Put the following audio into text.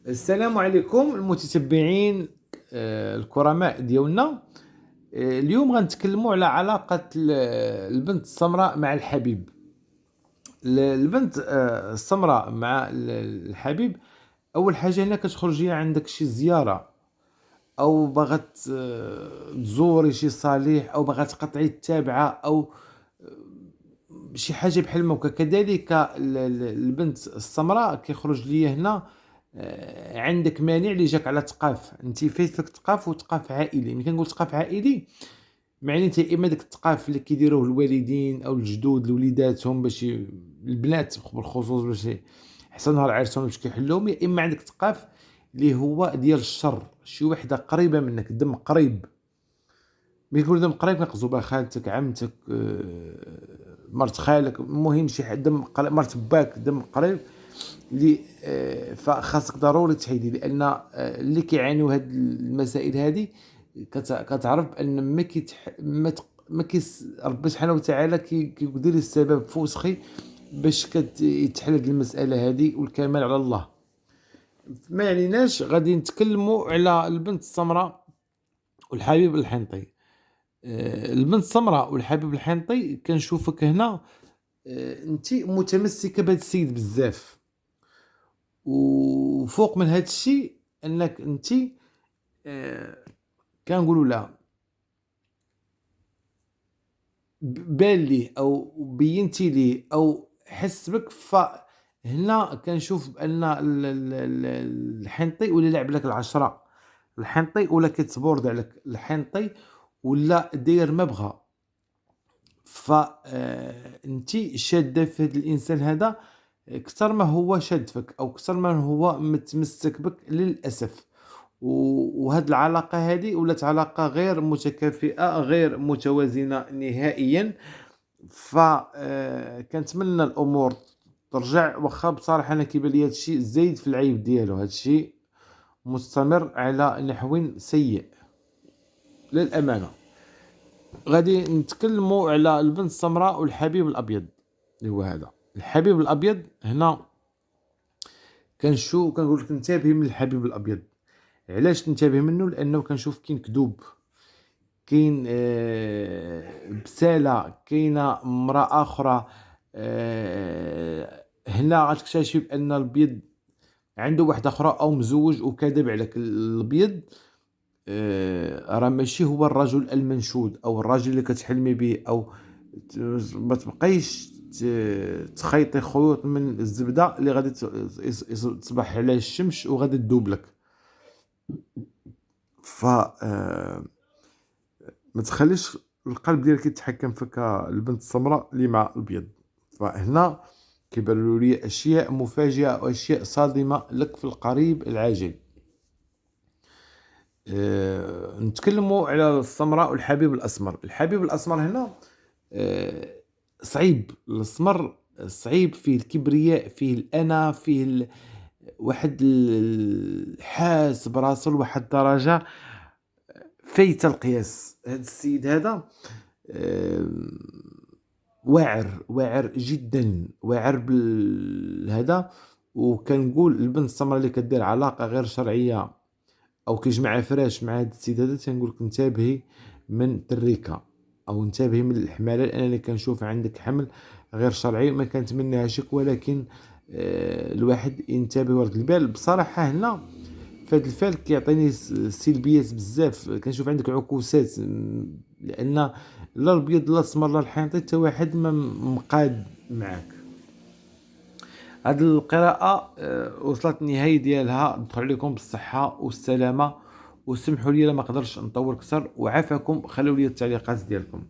السلام عليكم المتتبعين الكرماء ديالنا. اليوم غنتكلموا على علاقة البنت السمراء مع الحبيب. البنت السمراء مع الحبيب. أول حاجة هنا كتخرج هي عندك شي زيارة، أو بغات تزوري شي صالح، أو بغات تقطعي التابعة، أو شي حاجة بحال هكا. كذلك البنت السمراء كيخرج ليا هنا عندك مانع اللي جاك على ثقاف. انت فيك ثقاف وثقاف عائلي. ملي كنقول ثقاف عائلي معناتها اما داك الثقاف اللي كيديروه الوالدين او الجدود لوليداتهم باش البنات بالخصوص باش حسن نهار عرسهم باش كيحلوهم، يا اما عندك ثقاف اللي هو ديال الشر، شي وحده قريبه منك، دم قريب. ملي كنقول دم قريب كنقصدو بها خالتك، عمتك، مرت خالك، المهم شي حد دم قريب، مرت باك دم قريب اللي فخاصك ضروري تحيدي، لان اللي كيعانيو هاد المسائل هادي كتعرف بان ربي سبحانه وتعالى كيدير السبب فوسخي باش كتحل هاد المساله هادي، والكمال على الله. ما عليناش، غادي نتكلموا على البنت السمراء والحبيب الحنطي. البنت السمراء والحبيب الحنطي كنشوفك هنا انت متمسكه بهذا السيد بزاف، وفوق من هذا الشيء انك انت كنقولوا لا بان ليه او بينتي ليه او حس بك. فهنا كنشوف بان الحنطي ولا لعب لك العشرة، الحنطي ولا كيتبورد عليك الحنطي، ولا داير ما بغى. انت شاده في هذا الانسان هذا اكثر ما هو شاد فيك، او اكثر ما هو متمسك بك للاسف. وهاد العلاقه هذه ولات علاقه غير متكافئه، غير متوازنه نهائيا. كنتمنى الامور ترجع، واخا بصراحه انا كيبان لي هادشي زايد في العيب ديالو، هادشي مستمر على نحو سيء للامانه. غادي نتكلموا على البنت السمراء والحبيب الابيض. اللي هو هذا الحبيب الابيض هنا، كنقول لك انتبهي من الحبيب الابيض. علاش تنتبه منه؟ لانه كنشوف كاين كذوب، كاين بساله، كاينه امراه اخرى. هنا غتكتشفي بان الابيض عنده واحده اخرى او مزوج وكذب عليك. الابيض راه ماشي هو الرجل المنشود او الرجل اللي كتحلمي به، او ما تبقيش تخيطي خيوط من الزبده اللي غادي تصبح على الشمس وغادي تذوب لك. ف ما تخليش القلب ديالك يتحكم فيك البنت السمراء اللي مع الابيض. فهنا كيبانوا لي اشياء مفاجئه واشياء صادمه لك في القريب العاجل. نتكلموا على السمراء والحبيب الاسمر. الحبيب الاسمر هنا صعيب. الاسمر صعيب، فيه الكبرياء، فيه الانا، فيه واحد الحاس براسو لواحد الدرجه فايته القياس. هذا السيد هذا واعر جدا، واعر هذا. وكنقول البنت السمراء اللي كدير علاقه غير شرعيه او كيجمع فراش مع هذا السيد هذا، تنقول لك انتبهي من تريكه، او انتبهي من الحماله، لانني كنشوف عندك حمل غير شرعي. ما كنتمناهاش لك، ولكن الواحد ينتبه ورد البال. بصراحه هنا فهاد الفعل كيعطيني سلبيات بزاف. كنشوف عندك عكوسات، لان لا الابيض لا الاسمر لا الحنطي حتى واحد ما مقاد معاك. هاد القراءة وصلت النهاية ديالها. ندخل عليكم بالصحة والسلامة، وسمحوا لي لما قدرش نطول اكثر، وعافاكم. خلوا لي التعليقات ديالكم.